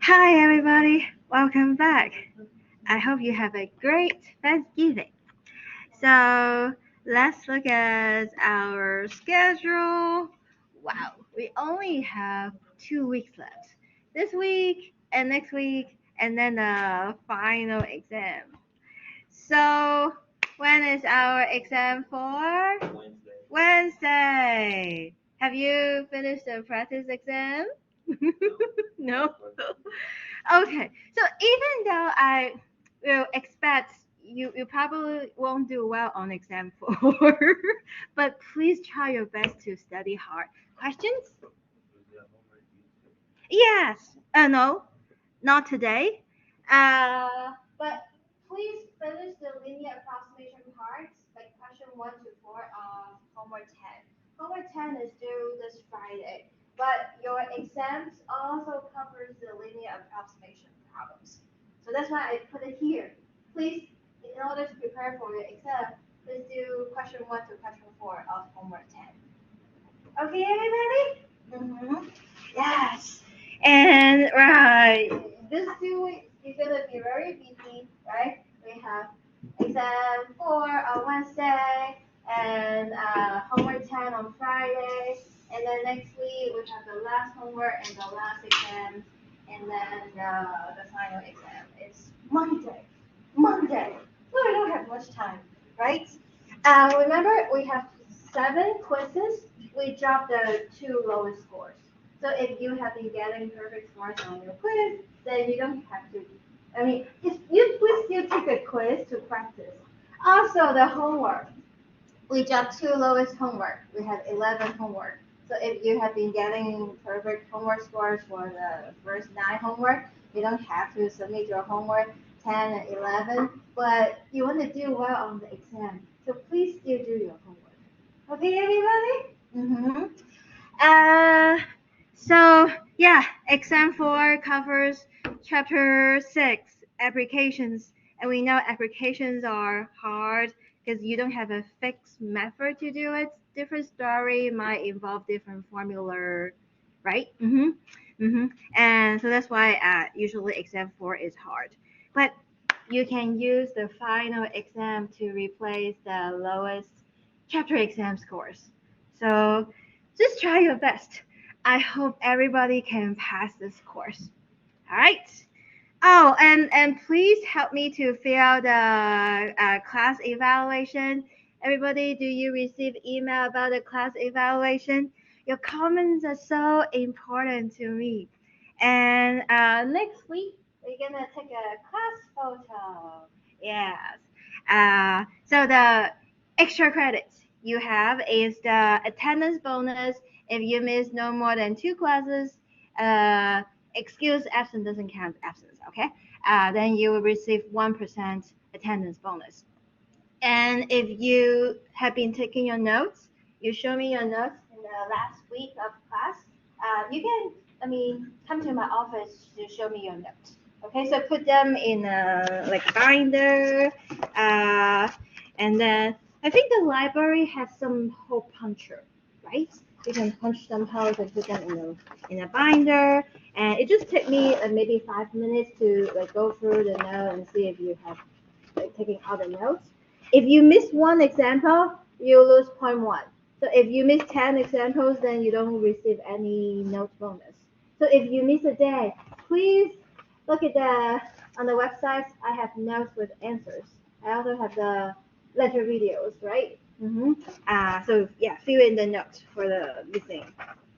Hi, everybody. Welcome back. I hope you have a great Thanksgiving. So, let's look at our schedule. Wow, we only have 2 weeks left. This week and next week, and then the final exam. So, when is our exam for? Wednesday. Have you finished the practice exam? No. Okay, so even though I will expect you probably won't do well on exam 4, but please try your best to study hard. Questions? Yes. No, not today. But please finish the linear approximation parts, like question 1 to 4 of homework 10. Homework 10 is due this Friday, but your exams also covers the linear approximation problems. So that's why I put it here. Please, in order to prepare for your exam, please do question 1 to question 4 of homework 10. Okay, everybody? Mm-hmm. Yes. And right, this 2 weeks is gonna be very busy, right? We have exam 4 on Wednesday and homework 10 on Friday, and then next week we have the last homework and the last exam, and then the final exam is Monday. Monday. So we don't have much time, right? Remember, we have 7 quizzes. We dropped the 2 lowest scores. So if you have been getting perfect scores on your quiz, then you don't have to. I mean, you please still take a quiz to practice. Also, the homework. We dropped 2 lowest homework. We have 11 homework. So if you have been getting perfect homework scores for the first 9 homework, you don't have to submit your homework 10 and 11, but you want to do well on the exam. So please still do your homework. Okay, everybody? Mm-hmm. Uh, so yeah, exam 4 covers chapter 6, applications, and we know applications are hard because you don't have a fixed method to do it. Different story might involve different formula, right? And so that's why usually exam 4 is hard, but you can use the final exam to replace the lowest chapter exam scores. So just try your best. I hope everybody can pass this course. All right. Oh, and please help me to fill out the class evaluation. Everybody, do you receive email about the class evaluation? Your comments are so important to me. And next week we're gonna take a class photo. Yes. So the extra credits you have is the attendance bonus if you miss no more than 2 classes. Excuse absence doesn't count absence, okay? Then you will receive 1% attendance bonus. And if you have been taking your notes, you show me your notes in the last week of class. You can, come to my office to show me your notes. Okay, so put them in a like binder, and then I think the library has some hole puncher, right? You can punch some holes and put them in a binder, and it just took me maybe 5 minutes to like go through the note and see if you have like taking all the notes. If you miss one example, you lose point 1. So if you miss 10 examples, then you don't receive any note bonus. So if you miss a day, please look at on the website. I have notes with answers. I also have the lecture videos, right? So yeah, fill in the notes for the missing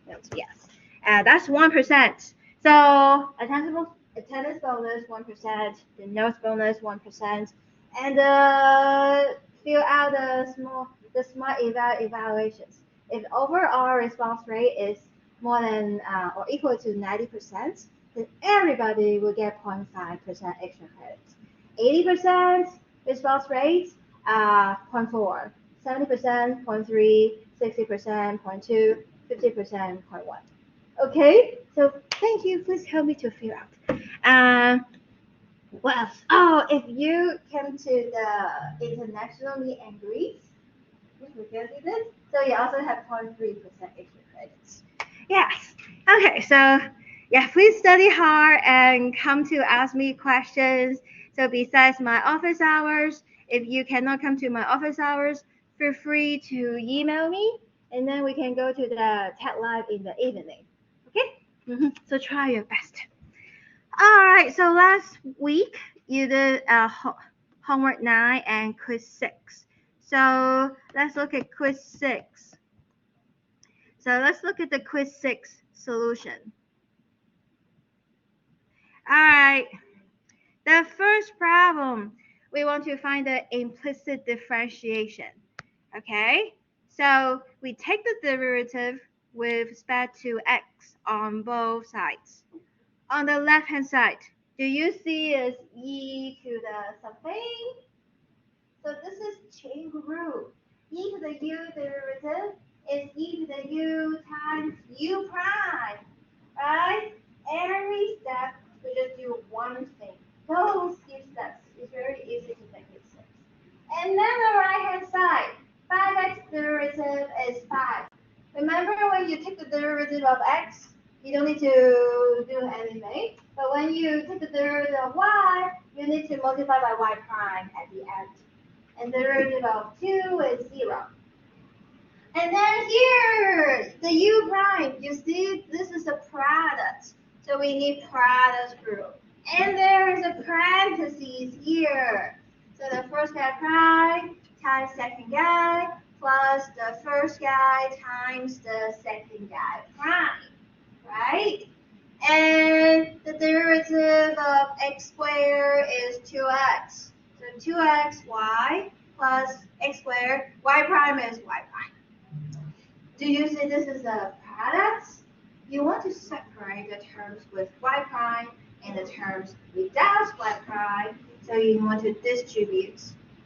notes. Yes, that's 1%. So attendance bonus 1%, the notes bonus 1%, and fill out the smart evaluations. If overall response rate is more than or equal to 90%, then everybody will get 0.5% extra credit. 80% response rate, 0.4. 70%, 0.3, 60%, 0.2, 50%, 0.1. Okay, so thank you. Please help me to fill out. What else? Oh, if you came to the international meet and greet, which we can do this, so you also have 0.3% extra credits. Yes. Okay, so Yeah, please study hard and come to ask me questions. So besides my office hours, if you cannot come to my office hours, feel free to email me, and then we can go to the TED Live in the evening. Okay? So try your best. All right. So last week you did homework 9 and quiz 6. So let's look at quiz 6. So let's look at the quiz 6 solution. All right. The first problem, we want to find the implicit differentiation. Okay? So we take the derivative with respect to x on both sides. On the left hand side, do you see is e to the something? So this is chain rule. E to the u derivative is e to the u times u prime, right? Every step we just do one thing. Those few steps is very easy to make it steps. And then the right hand side, 5x derivative is 5. Remember when you take the derivative of x, you don't need to do anything. But when you take the derivative of y, you need to multiply by y prime at the end. And the derivative of 2 is 0. And then here, the u prime, you see this is a product. So we need product rule. And there is a parentheses here. So the first guy prime times second guy plus the first guy times the second guy prime, right? And the derivative of x squared is 2x. So 2xy plus x squared, y prime is y prime. Do you see this is a product? You want to separate the terms with y prime and the terms without y prime, so you want to distribute.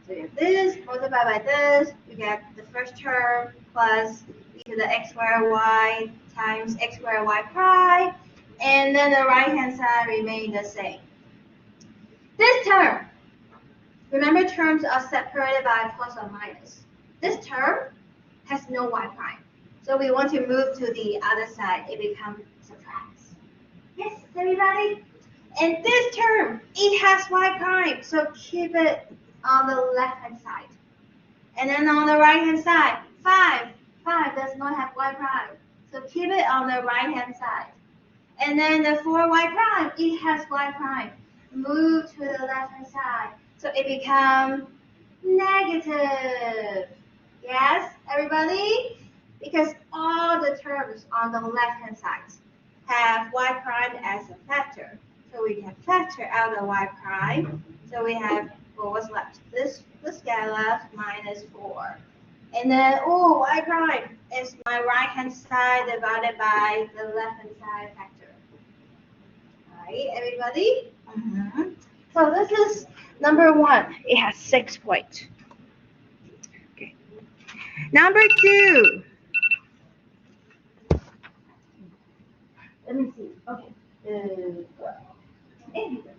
So you have this multiplied by this, you get the first term plus e to the x squared y times x squared y prime, and then the right hand side remains the same. This term, remember terms are separated by plus or minus. This term has no y prime. So we want to move to the other side. It becomes subtract. Yes, everybody? And this term, it has y prime. So keep it on the left-hand side. And then on the right-hand side, 5. 5 does not have y prime. So keep it on the right-hand side. And then the 4y prime, it has y prime. Move to the left-hand side. So it becomes negative. Yes, everybody? Because all the terms on the left-hand side have y prime as a factor. So we can factor out the y prime. So we have, well, what's left? This guy left minus 4. And then, y prime is my right-hand side divided by the left-hand side factor. Right, everybody? So this is number 1. It has 6 points. Okay. Number 2. Let me see. Okay.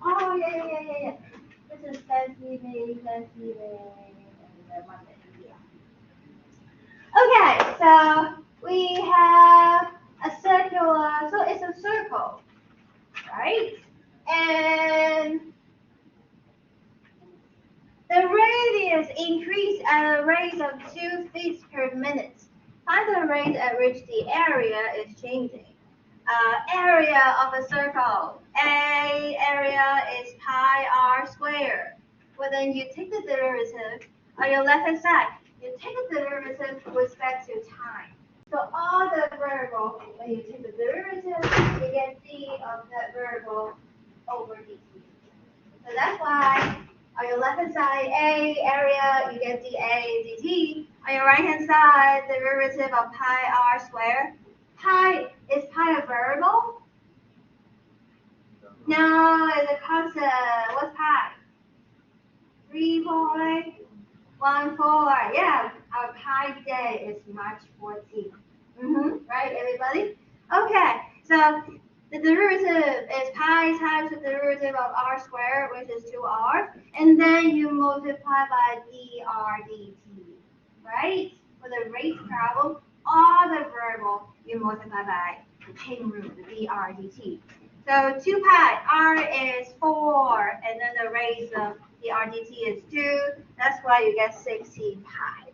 Oh, yeah. This is Thanksgiving. Okay, so we have a circular, so it's a circle, right? And the radius increased at a rate of 2 feet per minute. Find the rate at which the area is changing. Area of a circle. Area is pi r squared. Well, then you take the derivative on your left-hand side. You take the derivative with respect to time. So all the variable, when you take the derivative, you get d of that variable over dt. So that's why on your left-hand side, area, you get dA dt. On your right-hand side, the derivative of pi r squared. Is pi a variable? No, it's a constant. What's pi? 3.14. Yeah, our pi day is March 14th. Right, everybody? Okay, so the derivative is pi times the derivative of r squared, which is 2r, and then you multiply by dr dt, right? For the rate problem, all the variable you multiply by the chain rule, the DRDT. So 2 pi, R is 4, and then the raise of the RDT is 2. That's why you get 16 pi.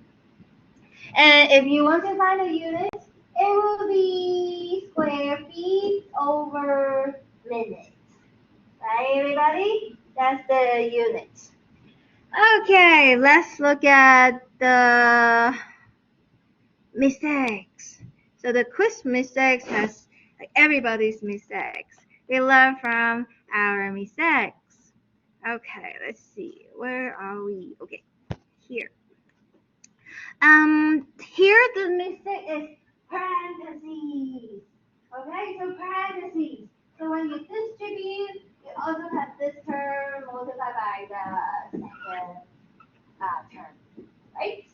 And if you want to find a unit, it will be square feet over minutes. Right, everybody? That's the unit. Okay, let's look at the mistakes. So the quiz mistakes has like everybody's mistakes. We learn from our mistakes. Okay, let's see. Where are we? Okay, here. Here the mistake is parentheses. Okay, so parentheses. So when you distribute, you also have this term multiplied by the second term, right?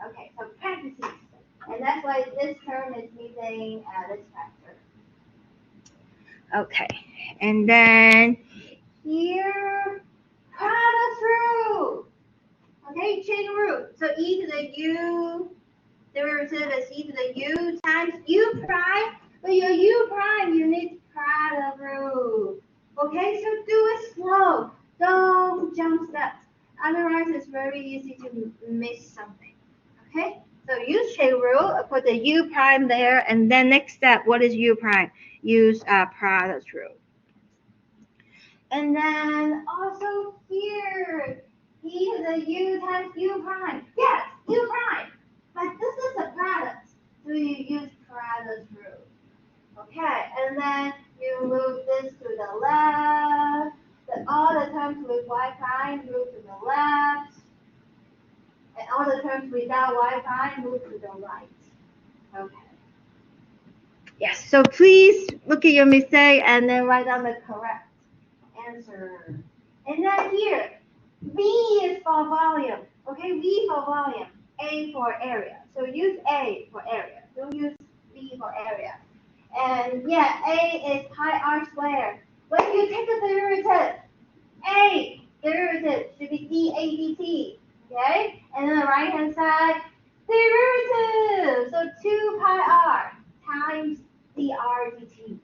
Okay, so parentheses. And that's why this term is using this factor. Okay, and then here, product rule. Okay, chain rule. So e to the u derivative is e to the u times u prime. But your u prime, you need product rule. Okay, so do it slow. Don't jump steps. Otherwise, it's very easy to miss something. Okay, so use chain rule. Put the u prime there, and then next step, what is u prime? Use product rule. And then also here, e to the u times u prime. Yes, u prime. But this is a product, so you use product rule. Okay, and then you move this to the left. All the terms with y prime move to the left. And all the terms without y prime move to the right. Okay. Yes, so please look at your mistake and then write down the correct answer. And then here, V is for volume. Okay, V for volume, A for area. So use A for area. Don't use V for area. And yeah, A is pi r squared. When you take the derivative, A derivative should be dAdt. Okay? And then the right hand side, derivative. So 2 pi r times dr dt.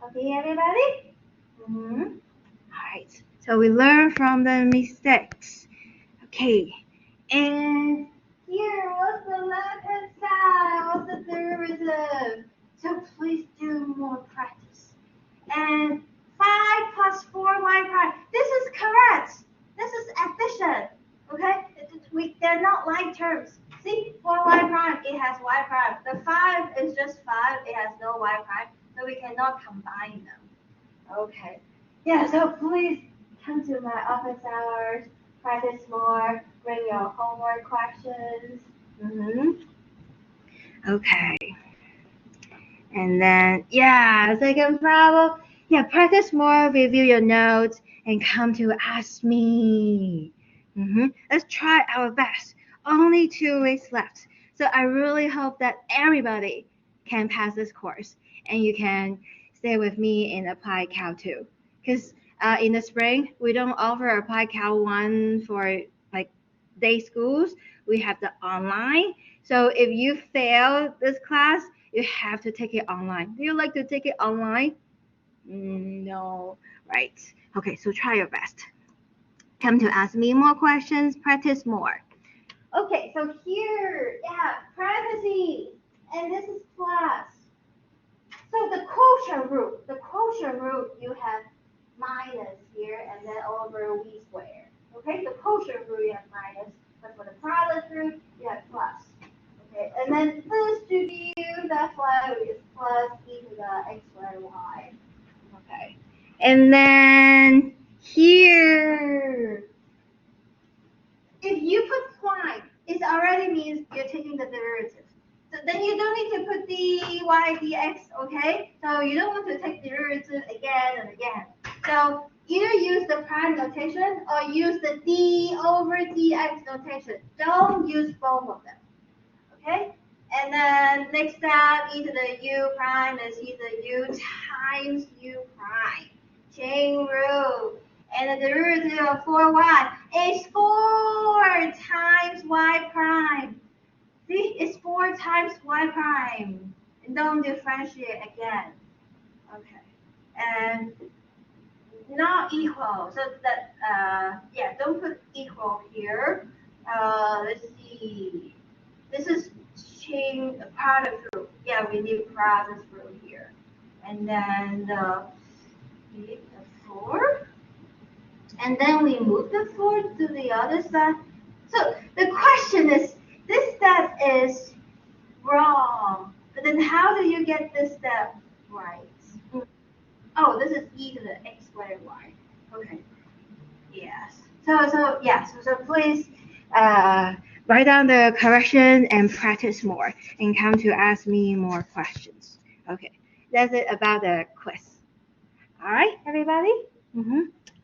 Okay, everybody? Alright, so we learn from the mistakes. Okay, and here, what's the left hand side? What's the derivative? So please do more practice. And 5 plus 4y prime. This is correct. This is efficient. Okay? They're not like terms. See, 4y prime, it has y prime. The 5 is just 5. It has no y prime. So we cannot combine them. Okay. Yeah, so please come to my office hours, practice more, bring your homework questions. Okay. And then, yeah, second problem. Yeah, practice more, review your notes, and come to ask me. Let's try our best. Only 2 weeks left. So I really hope that everybody can pass this course and you can stay with me in Applied Cal 2. Because in the spring, we don't offer Applied Cal 1 for like day schools. We have the online. So if you fail this class, you have to take it online. Do you like to take it online? No, right. Okay, so try your best. Come to ask me more questions, practice more. Okay, so here, yeah, parentheses, and this is plus. So the quotient root, you have minus here, and then over v squared. Okay, the quotient root you have minus, but for the product root, you have plus. Okay, and then distribute, that's why we use plus e to the x squared y. Okay, and then here, if you put prime, it already means you're taking the derivative. So then you don't need to put dy dx, okay? So you don't want to take derivative again and again. So either use the prime notation or use the d over dx notation. Don't use both of them, okay? And then next step, e to the u prime is e to the u times u prime. Chain rule. And the derivative of 4y is 4 times y prime. See, it's 4 times y prime. And don't differentiate again. Okay. And not equal. So that yeah, don't put equal here. Let's see. This is chain product rule. Yeah, we need product rule here. And then the 4. And then we move the 4 to the other side. So the question is, this step is wrong. But then how do you get this step right? Oh, this is e to the x squared y. Okay. Yes. So please write down the correction and practice more and come to ask me more questions. Okay. That's it about the quiz. All right, everybody?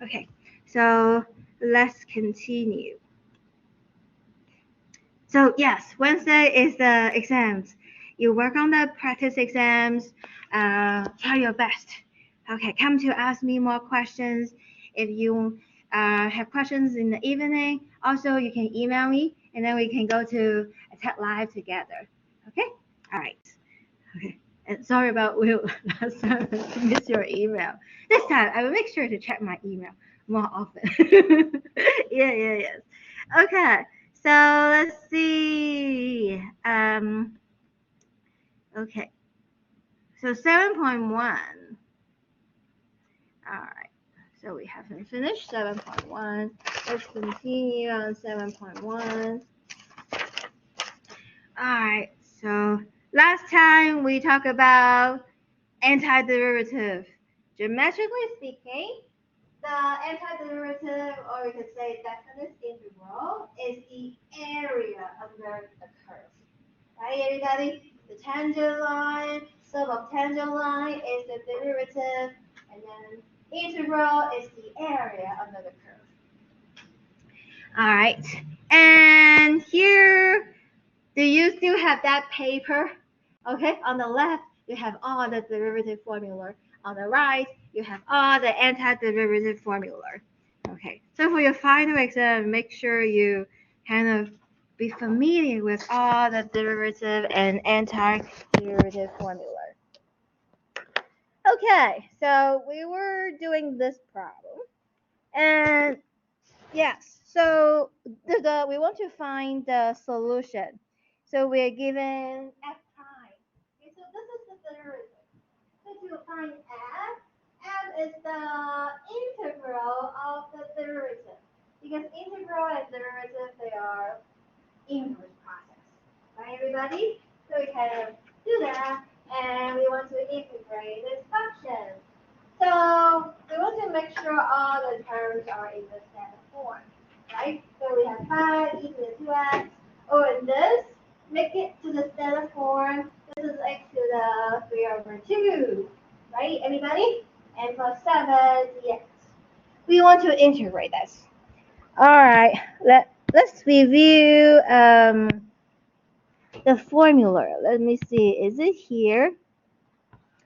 Okay. So let's continue. So yes, Wednesday is the exams. You work on the practice exams. Try your best. Okay, come to ask me more questions. If you have questions in the evening, also you can email me, and then we can go to a TED Live together. Okay? All right. Okay. And sorry about we last time I missed your email. This time I will make sure to check my email more often. Yes. Okay. So let's see. Okay. So 7.1. All right. So we haven't finished 7.1. Let's continue on 7.1. All right. So last time we talked about antiderivative. Geometrically speaking, the antiderivative, or we could say definite integral, is the area under the curve. Right, everybody? The tangent line, sum of tangent line is the derivative, and then integral is the area under the curve. All right, and here, do you still have that paper? Okay, on the left, you have all the derivative formula. On the right, you have all the antiderivative formula. Okay, so for your final exam, make sure you kind of be familiar with all the derivative and antiderivative formula. Okay, so we were doing this problem, and yes, so we want to find the solution. So we're given f prime. Okay, so this is the derivative. So to find f is the integral of the derivative. Because integral and derivative, they are inverse process. Right, everybody? So we kind of do that, and we want to integrate this function. So we want to make sure all the terms are in the standard form, right? So we have 5 e to the 2x. Oh, and this, make it to the standard form. This is x to the 3/2, right, everybody? And plus 7 dx. We want to integrate this. All right, let's review the formula. Let me see, is it here?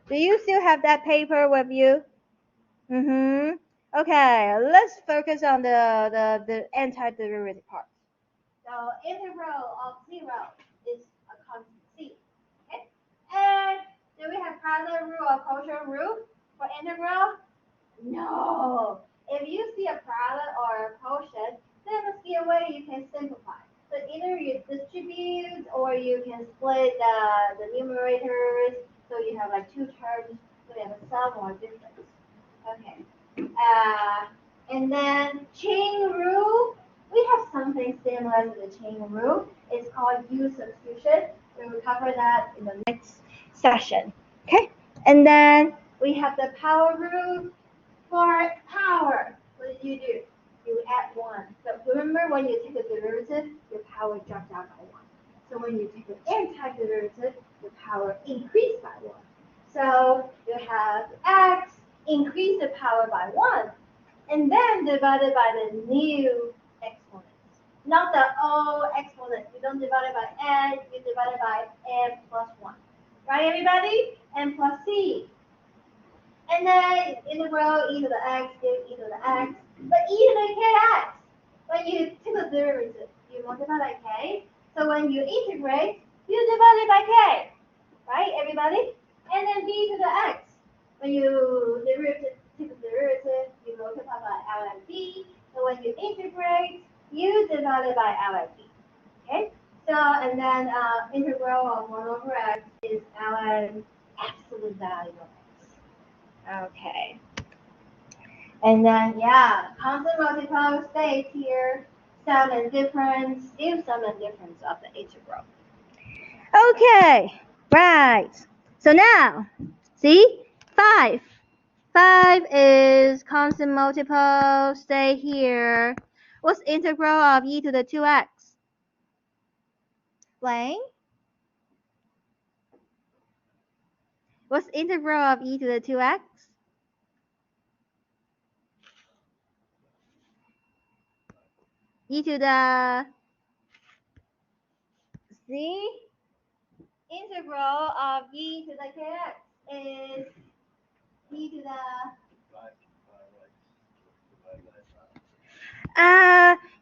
Do you still have that paper with you? Okay, let's focus on the antiderivative part. So integral of 0 is a constant c. Okay? And do we have product rule or quotient rule for integral? No. If you see a product or a quotient, there must be a way you can simplify. So either you distribute or you can split the numerators, so you have like 2 terms, so you have a sum or a difference. Okay. And then chain rule, we have something similar to the chain rule. It's called U substitution. We will cover that in the next session. Okay. And then we have the power rule. For power, what do? You add 1. So remember, when you take a derivative, your power drops out by 1. So when you take an antiderivative, your power increased by 1. So you have x increase the power by 1, and then divided by the new exponent. Not the old exponent. You don't divide it by n, you divide it by n plus 1. Right, everybody? N plus c. And then integral e to the x gives e to the x. But e to the kx, when you take the derivative, you multiply by k. So when you integrate, you divide it by k. right, everybody? And then b to the x. When you take the derivative, you multiply by L and b. So when you integrate, you divide it by L and b. Okay? So, and then integral of 1 over x is Ln absolute value of x. Okay. And then, yeah, constant multiplier stays here. Sum and difference, give sum and difference of the integral. Okay, right. So now, see, 5. 5 is constant multiple, stay here. What's integral of e to the 2x? Explain. What's integral of e to the 2x? E to the, see? Integral of e to the kx is e to the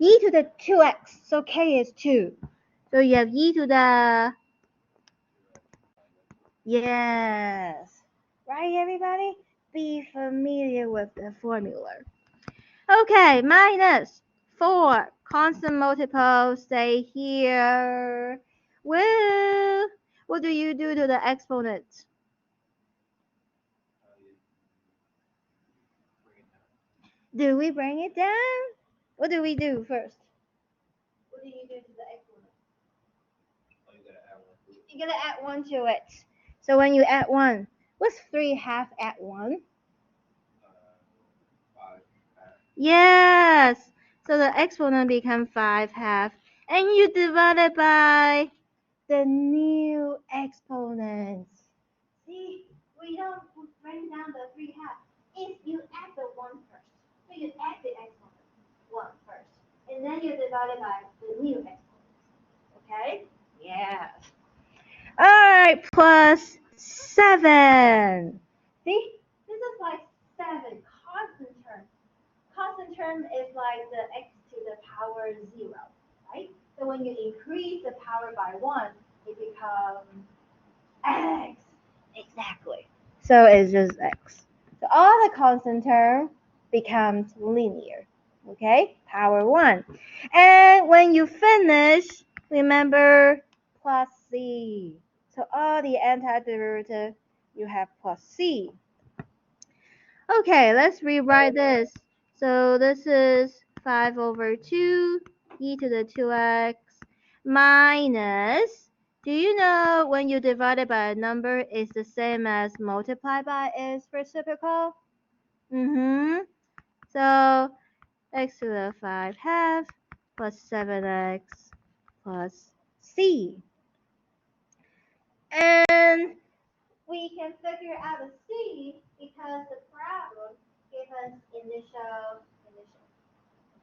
e to the 2x, so k is 2. So you have e to the, yes. Right, everybody? Be familiar with the formula. Okay, minus 4. Constant multiple, stay here. Well, what do you do to the exponent? Do we bring it down? What do we do first? What do you do to the exponent? You're gonna add 1 to it. So when you add 1, what's 3/2 add 1? Yes. So the exponent becomes 5/2. And you divide it by the new exponents. See, we don't bring down the 3/2. If you add the 1 first, so you add the exponent 1 first, and then you divide it by the new exponent. Okay? Yes. All right, plus 7. See, this is like 7 constant term. Constant term is like the x to the power 0, right? So when you increase the power by 1, it becomes x. Exactly. So it's just x. So all the constant term becomes linear. Okay? Power 1. And when you finish, remember plus c. So all the antiderivative, you have plus c. Okay, let's rewrite this. So this is 5 over 2 e to the 2x minus, do you know when you divide it by a number it's the same as multiply by its reciprocal? So x to the 5/2 plus 7x plus c. And we can figure out the c because the problem gave us initial,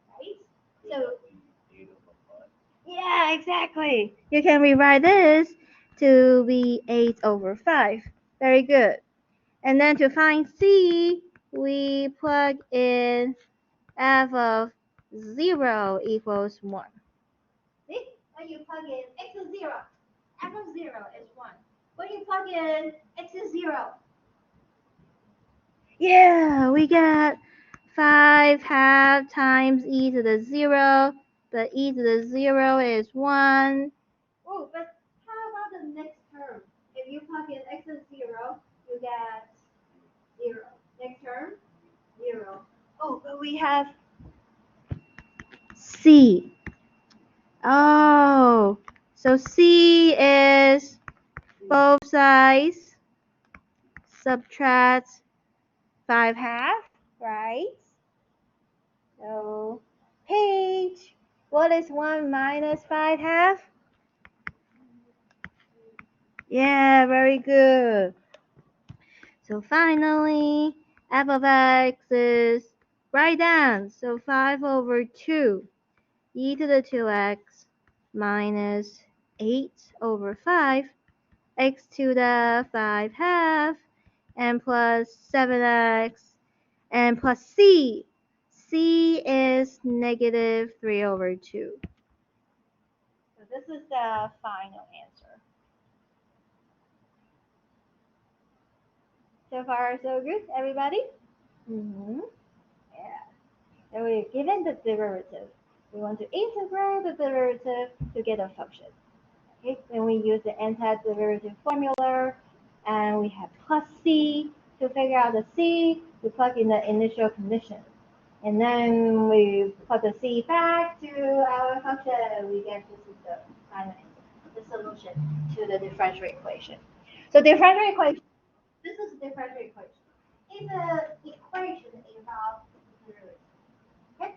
right? So yeah, exactly. You can rewrite this to be 8 over 5. Very good. And then to find c, we plug in f of 0 equals 1. See? When you plug in x is 0, f of 0 is 1. When you plug in x is 0, yeah, we get 5/2 times e to the 0, but e to the 0 is 1. Oh, but how about the next term? If you plug in x is 0, you get 0. Next term, 0. Oh, but we have c. Oh, so c is both sides subtract 5/2, right? So, Paige, what is 1 minus 5/2? Yeah, very good. So finally, f of x is write down. So 5 over 2 e to the 2x minus 8 over 5 x to the 5/2 and plus 7x and plus c. C is negative 3 over 2. So this is the final answer. So far, so good, everybody? Mm-hmm. Yeah. And we're given the derivative. We want to integrate the derivative to get a function. Okay, then we use the antiderivative formula, and we have plus c. To figure out the c, we plug in the initial condition. And then we put the c back to our function. We get this is the final answer, the solution to the differential equation. So differential equation, this is the differential equation. It's an equation about derivative. Okay?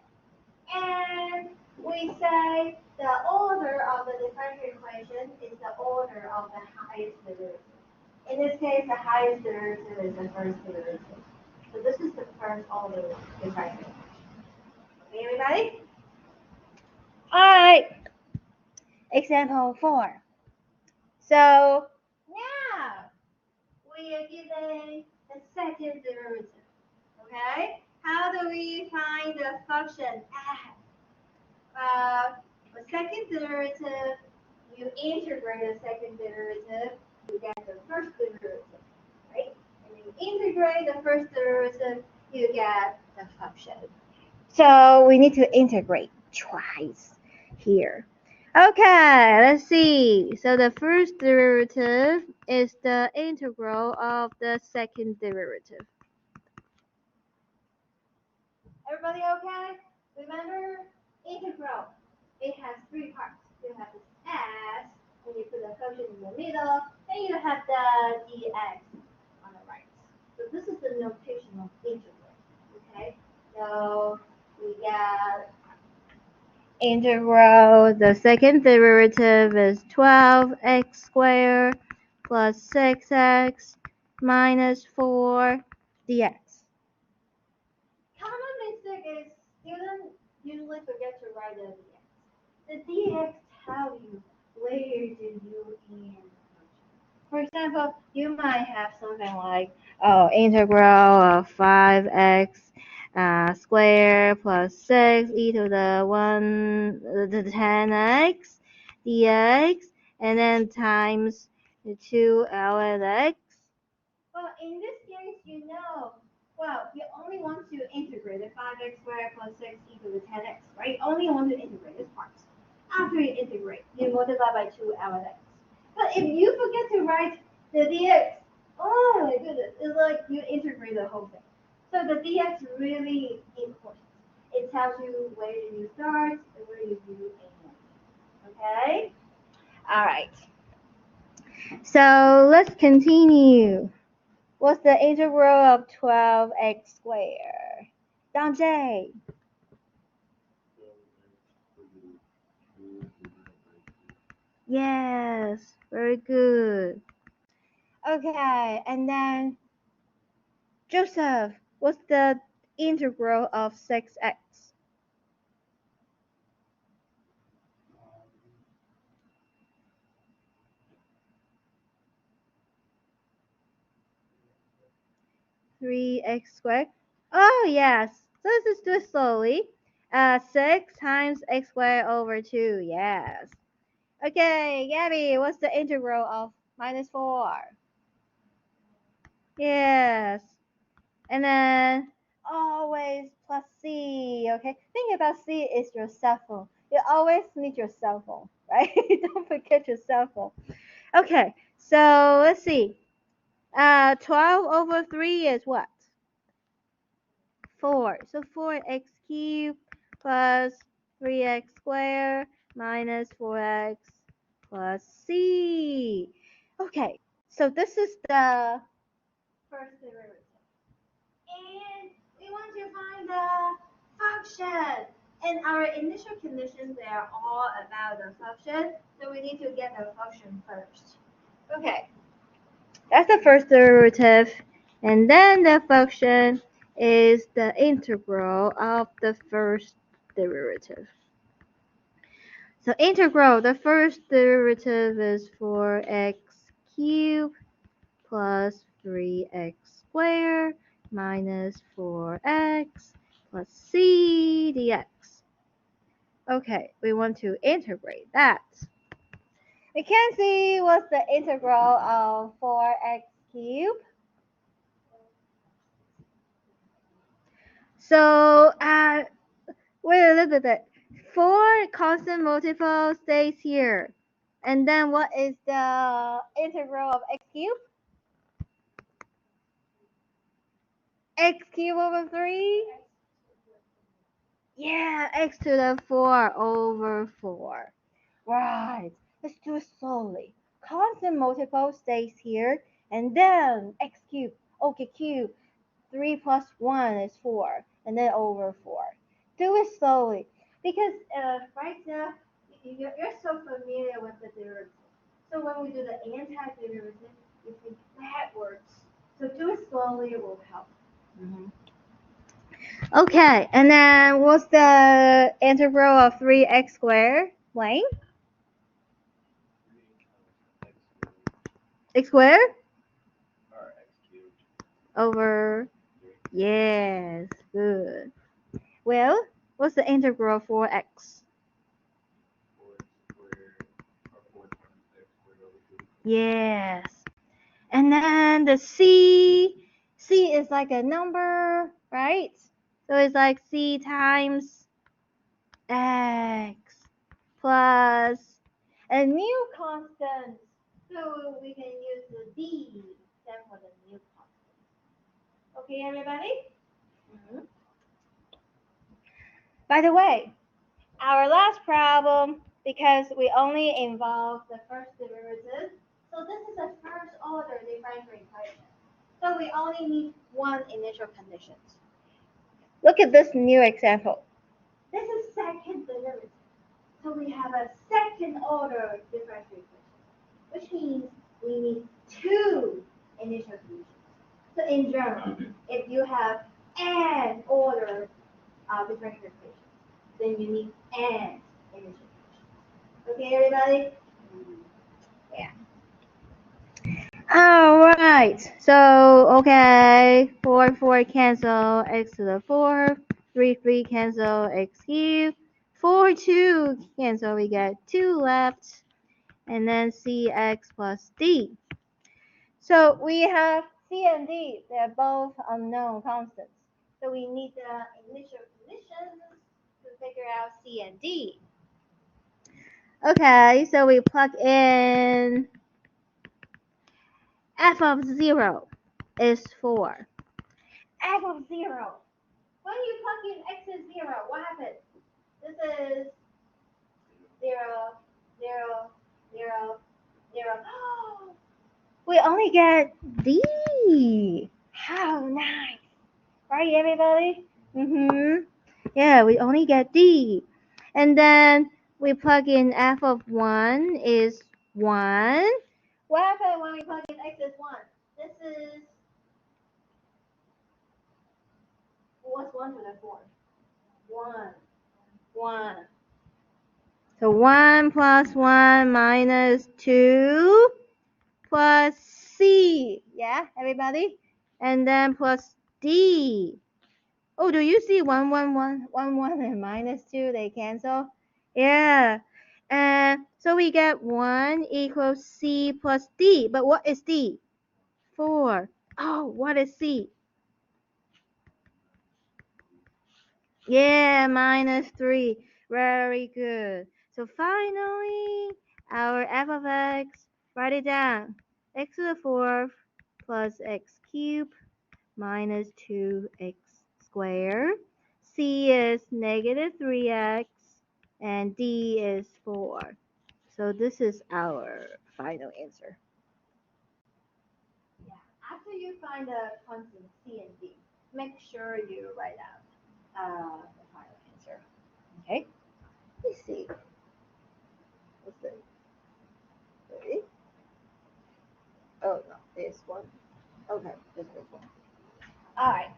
And we say the order of the differential equation is the order of the highest derivative. In this case, the highest derivative is the first derivative. So this is the first order differential equation. Okay, everybody? All right. Example 4. So now we are given the second derivative. Okay? How do we find the function f? The second derivative, you integrate the second derivative, you get the first derivative, right? And you integrate the first derivative, you get the function. So we need to integrate twice here. Okay, let's see. So the first derivative is the integral of the second derivative. Everybody okay? Remember, integral, it has 3 parts. You have this s, and you put the function in the middle, and you have the dx on the right. So this is the notation of integral, okay? So we get integral, the second derivative is 12x squared plus 6x minus 4 dx. Common mistake is students usually forget to write the dx. The dx tell you where do you in. For example, you might have something like integral of 5x squared plus 6 e to the 10x dx, and then times the 2 ln x. Well, in this case, you only want to integrate the 5x squared plus 6 e to the 10x, right? You only want to integrate this part. After you integrate, you multiply by 2 ln x. But if you forget to write the dx, oh my goodness, it's like you integrate the whole thing. So the dx is really important. It tells you where you start and where you end. Okay? All right. So let's continue. What's the integral of 12x squared? Don J. Yes, very good. Okay, and then Joseph, what's the integral of 6x? Three x squared. Oh yes. So let's do it slowly. 6 times x squared over 2. Yes. Okay, Gabby, what's the integral of minus 4? Yes. And then always plus c. Okay. Think about c is your cell phone. You always need your cell phone, right? Don't forget your cell phone. Okay. So let's see. 12 over 3 is what? 4. So 4x cubed plus 3x squared minus 4x plus c. Okay, so this is the first derivative. And we want to find the function. And our initial conditions, they are all about the function. So we need to get the function first. Okay, that's the first derivative. And then the function is the integral of the first derivative. So integral, the first derivative is 4x cubed plus 3x squared minus 4x plus c dx. Okay, we want to integrate that. We can see what's the integral of 4x cubed. So wait a little bit. 4 constant multiple stays here. And then what is the integral of x cubed? X cubed over 3? Yeah, x to the 4 over 4. Right. Let's do it slowly. Constant multiple stays here. And then x cubed. Okay, cube. 3 plus 1 is 4. And then over 4. Do it slowly. Because right now, you're so familiar with the derivative. So when we do the antiderivative, you think backwards. So do it slowly, it will help. Okay, and then what's the integral of 3x squared? Wayne? X squared? Or x cubed. Over, yes, good. Well, what's the integral for x? 4 squared, or 4 times x squared over 2. Yes. And then the c is like a number, right? So it's like c times x plus a new constant. So we can use the d stand for the new constant. Okay, everybody? By the way, our last problem, because we only involve the first derivative, so this is a first order differential equation. So we only need one initial condition. Look at this new example. This is second derivative. So we have a second order differential equation, which means we need two initial conditions. So in general, if you have n order differential equation, then you need n initial conditions. Okay, everybody? Yeah. All right. So, okay, 4, 4 cancel, x to the 4, 3, 3 cancel, x cubed, 4, 2 cancel, we get 2 left, and then cx plus d. So we have c and d, they're both unknown constants. So we need the initial conditions to figure out c and d. Okay, so we plug in f of 0 is 4. F of 0. When you plug in x is 0, what happens? This is 0, 0, 0, 0. We only get d. How nice. Right, everybody? Yeah, we only get d. And then we plug in f of 1 is 1. What happens when we plug in x is 1? This is, what's 1 to the 4? 1. 1. So 1 plus 1 minus 2 plus c. Yeah, everybody? And then plus d. Oh, do you see 1, 1, 1, 1, 1 and minus 2? They cancel? Yeah. And so we get 1 equals c plus d. But what is d? 4. Oh, what is c? Yeah, minus 3. Very good. So finally, our f of x, write it down. X to the 4th plus x cubed minus 2x squared. C is negative 3x and D is 4. So this is our final answer. Yeah, after you find the constant C and D, make sure you write out the final answer. Okay? Let's see. Let's see. Ready? Oh no, this one. Okay, this one. Alright.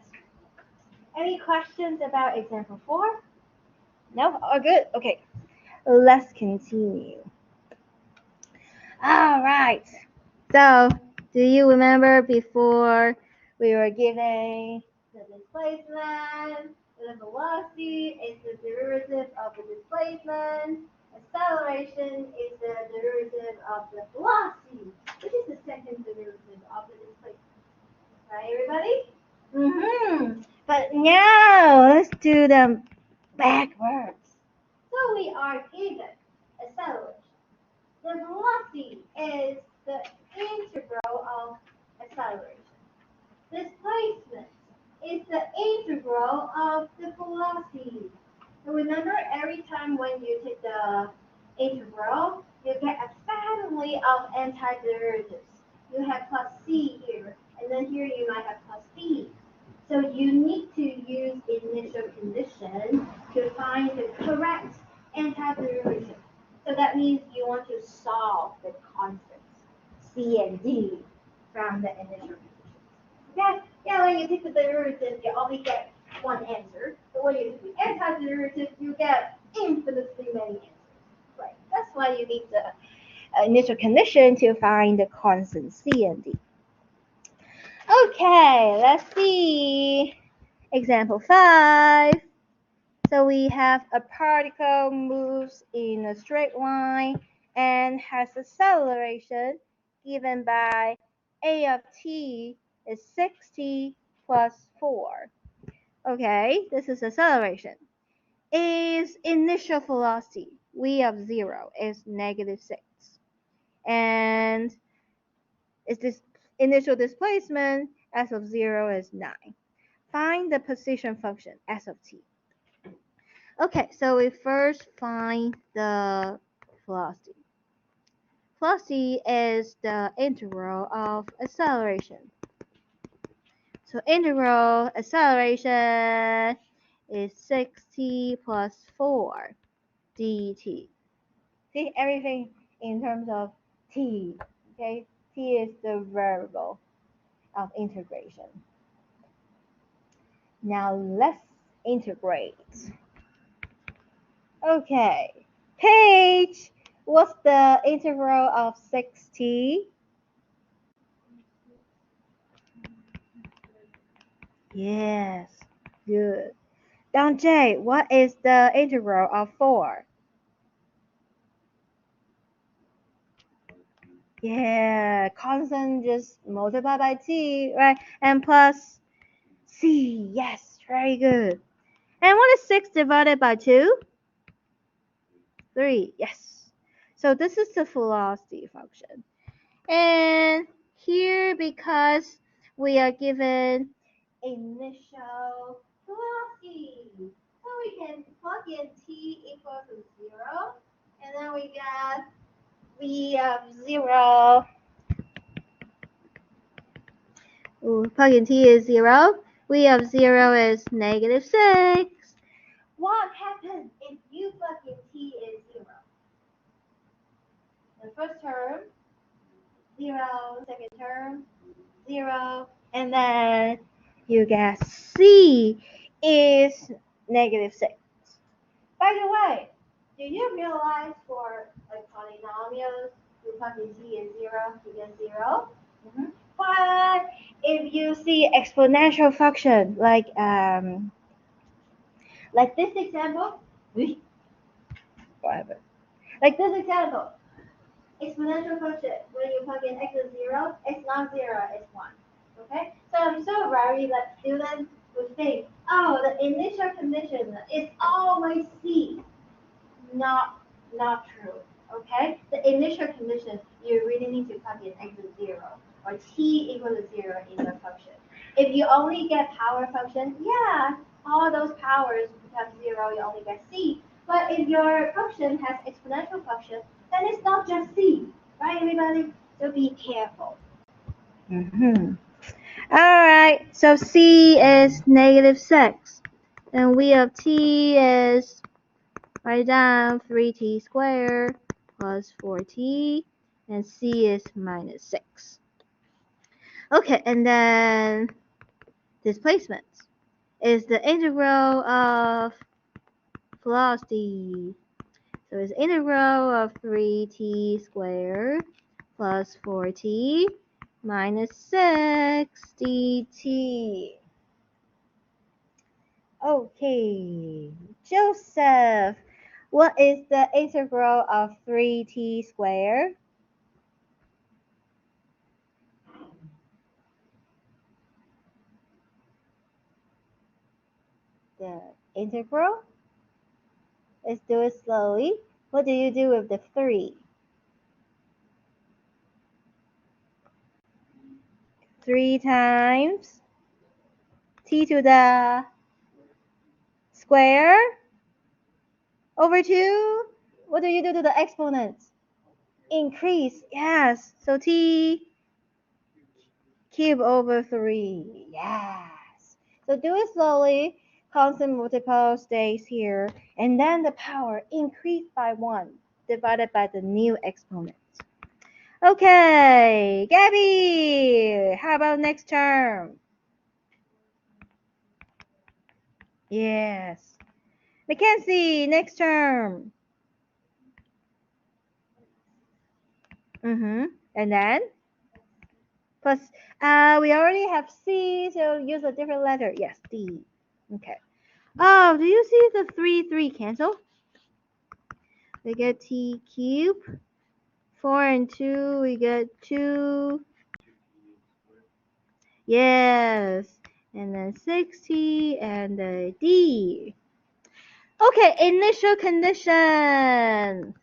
Any questions about example 4? No? Oh, good. Okay. Let's continue. Alright. So, do you remember before we were giving the displacement, the velocity is the derivative of the displacement, acceleration is the derivative of the velocity, which is the second derivative of the displacement. Right, everybody? But now let's do them backwards. So we are given acceleration. The velocity is the integral of acceleration. Displacement is the integral of the velocity. So remember, every time when you take the integral, you get a family of antiderivatives. You have plus c here, and then here you might have plus b. So you need to use initial condition to find the correct antiderivative. So that means you want to solve the constants, c and d, from the initial conditions. Yeah, yeah, when you take the derivative, you only get one answer. But when you take the antiderivative, you get infinitely many answers. Right. That's why you need the initial condition to find the constant C and D. Okay, let's see. Example 5. So we have a particle moves in a straight line and has acceleration given by a of t is 6t plus 4. Okay, this is acceleration. Is initial velocity, v of 0 is negative 6. And is this initial displacement, s of 0 is 9. Find the position function, s of t. Okay, so we first find the velocity. Velocity is the integral of acceleration. So integral acceleration is 6t plus 4 dt. See everything in terms of t, okay? T is the variable of integration. Now let's integrate. Okay, Paige, what's the integral of 6t? Yes, good. Down J, what is the integral of 4? Yeah, constant just multiply by t, right? And plus c, yes, very good. And what is 6 divided by 2? 3, yes. So this is the velocity function. And here, because we are given initial velocity, so we can plug in t equals to 0, and then we get v of 0. Ooh, plug in t is 0. v of 0 is negative 6. What happens if you plug in t is 0? The first term, 0, second term, 0, and then you get C is negative 6. By the way, do you realize for like polynomials, you plug in T is 0, you get 0? Mm-hmm. But if you see exponential function like this example, whatever. Like this example, exponential function, when you plug in x is 0, it's not 0, it's 1. Okay? So I'm so worried that students would think, oh, the initial condition is always C. Not true. Okay? The initial condition, you really need to plug in x is 0 or t equals to 0 in the function. If you only get power function, yeah, all those powers become 0, you only get C. But if your function has exponential function, then it's not just C, right, everybody? So be careful. Mm-hmm. All right, so C is negative 6, and v of t is, write down 3t squared plus 4t, and C is minus 6. Okay, and then displacement is the integral of velocity. So it's integral of 3t squared plus 4t minus 6 dt. Okay, Joseph, what is the integral of 3t squared? the integral. Let's do it slowly. What do you do with the 3? 3 times t to the square over 2. What do you do to the exponents? Increase. Yes. So t cube over 3. Yes. So do it slowly. Constant multiple stays here. And then the power increased by 1 divided by the new exponent. Okay, Gabby, how about next term? Yes. Mackenzie, next term. And then? Plus, we already have C, so use a different letter. Yes, D. Okay. Oh, do you see the 3 cancel? We get T cube. 4 and 2, we get 2. Yes. And then 6T and the D. Okay, initial condition.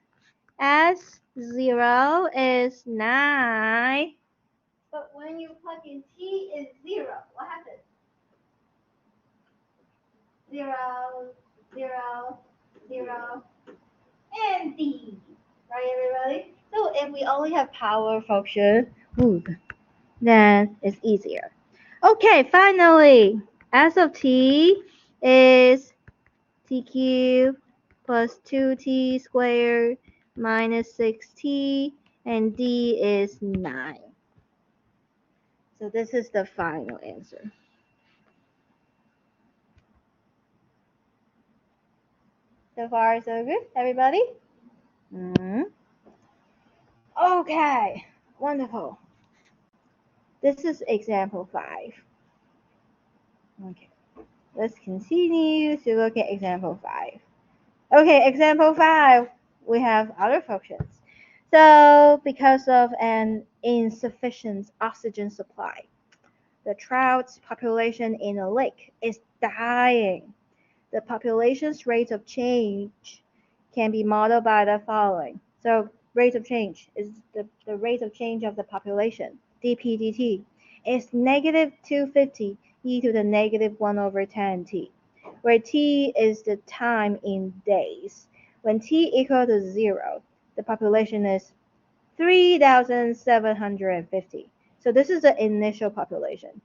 S0 is 9. But when you plug in T is 0, what happens? 0, 0, 0, and D. Right, everybody? So if we only have power function, then it's easier. Okay, finally, S of T is T cubed plus 2T squared minus 6T, and D is 9. So this is the final answer. So far, so good, everybody? Okay, wonderful. This is example 5. Okay, let's continue to look at example 5. Okay, example 5, we have other functions. So because of an insufficient oxygen supply, the trout population in a lake is dying. The population's rate of change can be modeled by the following. So rate of change is the rate of change of the population, dp dt, is negative 250 e to the negative 1 over 10 t, where t is the time in days. When t equal to 0, the population is 3,750. So this is the initial population.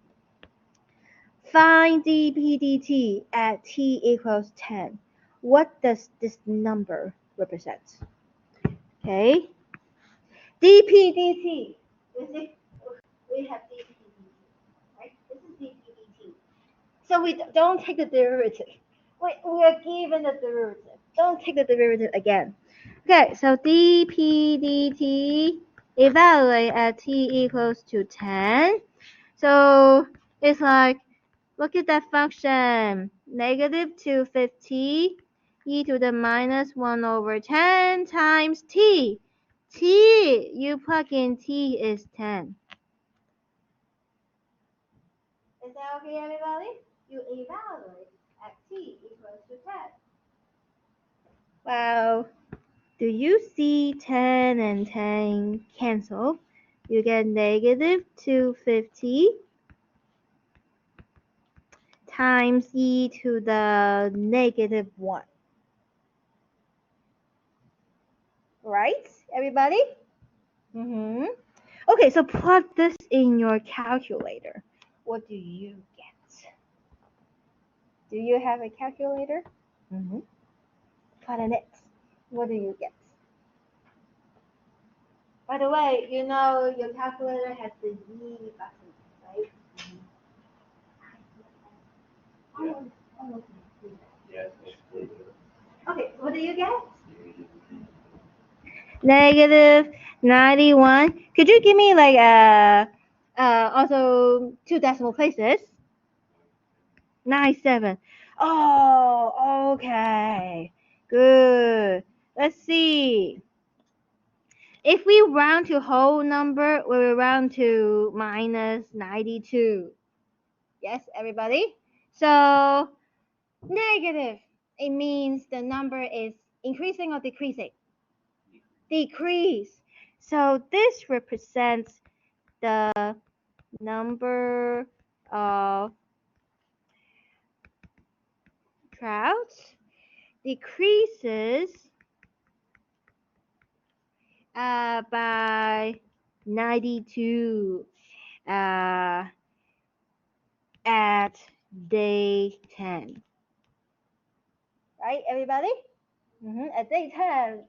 Find dp dt at t equals 10. What does this number represent? Okay. dp dt. We have dp dt, right? This is dp dt. So we don't take the derivative. We are given the derivative. Don't take the derivative again. Okay, so dp dt evaluate at t equals to 10. So it's like, look at that function, negative 250 e to the minus 1 over 10 times t. T, you plug in t is 10. Is that okay, everybody? You evaluate at t equals to 10. Well, do you see 10 and 10 cancel? You get negative 250 times e to the negative 1. Right, everybody? Okay, so plug this in your calculator. What do you get? Do you have a calculator? Plug in it. What do you get? By the way, you know your calculator has the E button, right? Yes. Okay, what do you get? Negative 91. Could you give me like also 2 decimal places? 97. Oh, okay. Good. Let's see. If we round to whole number, we will round to minus 92. Yes, everybody? So Negative. It means the number is increasing or decreasing? Decrease. So this represents the number of trouts decreases by 92 at day 10. Right, everybody? At day 10,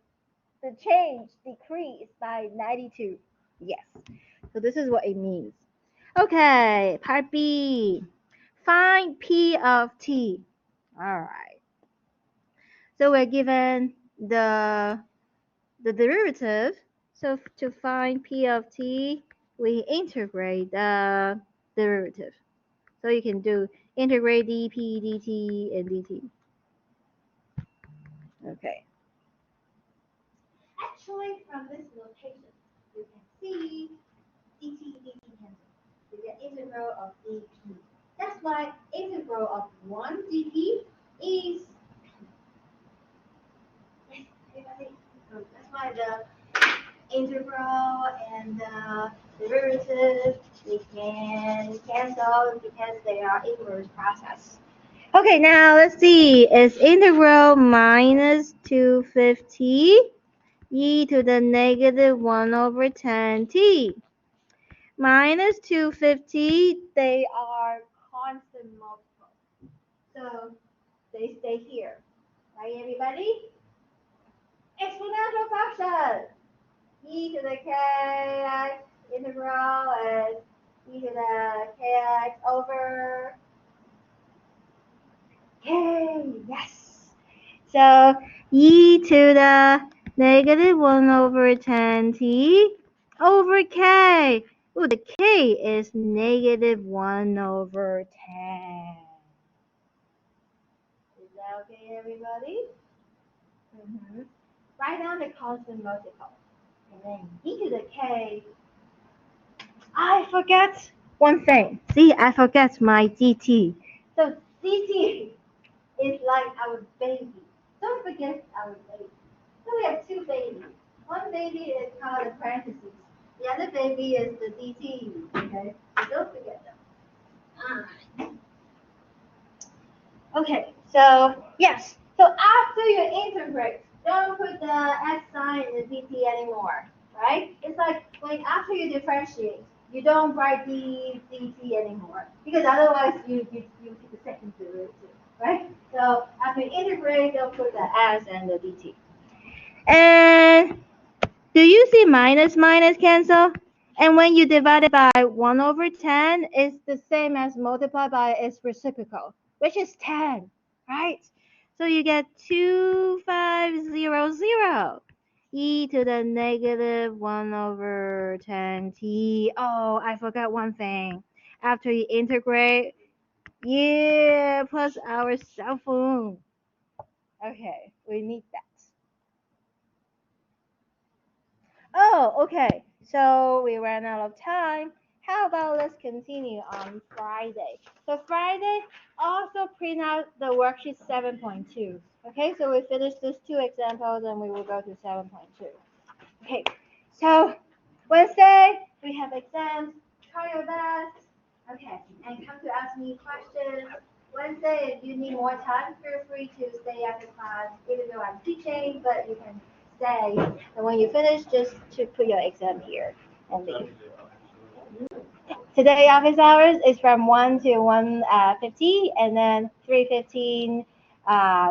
the change decreased by 92. Yes. So this is what it means. Okay, part B. Find P of T. All right. So we're given the derivative. So to find P of T, we integrate the derivative. So you can do integrate dp, dt, and dt. Okay. Actually, from this notation, you can see dt cancel. You get integral of dp. That's why integral of 1 dp is everybody. So that's why the integral and the derivative we can cancel because they are inverse process. Okay, now let's see. Is integral minus 250 e to the negative 1 over 10t. Minus 250, they are constant multiples. So they stay here. Right, everybody? Exponential function. E to the kx integral is e to the kx over k. Yes. So e to the negative 1 over 10t over k. Ooh, the k is negative 1 over 10. Is that okay, everybody? Write down the constant multiple. And then e to the k. I forget one thing. See, I forget my dt. So dt is like our baby. Don't forget our baby. So we have two babies. One baby is called the parentheses. The other baby is the dt. Okay, so don't forget them. Alright. Okay, so yes. So after you integrate, don't put the s sign in the dt anymore, right? It's like when after you differentiate, you don't write the dt anymore because otherwise you take the second derivative, right? So after you integrate, don't put the s and the dt. And do you see minus minus cancel? And when you divide it by 1 over 10, it's the same as multiply by its reciprocal, which is 10, right? So you get 2500 e to the negative 1 over 10t. Oh, I forgot one thing. After you integrate, yeah, plus our cell phone. Okay, we need that. Oh, okay. So we ran out of time. How about let's continue on Friday? So Friday, also print out the worksheet 7.2. Okay, so we finished these two examples and we will go to 7.2. Okay, so Wednesday, we have exams. Try your best. Okay, and come to ask me questions. Wednesday, if you need more time, feel free to stay after class, even though I'm teaching, but you can stay. And when you finish, just to put your exam here and leave. Today office hours is from 1 to 1:50, and then 3:15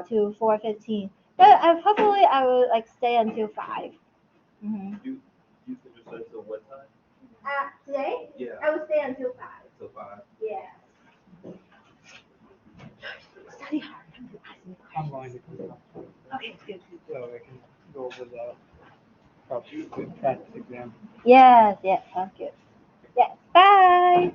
to 4:15. But hopefully I will like stay until 5. You finish until what time? Today? Yeah. I will stay until 5. Till 5? Yeah. Study hard. I'm going to come up. Okay, good. So I can go over the practice exam. Yes, sounds good. Yes, bye.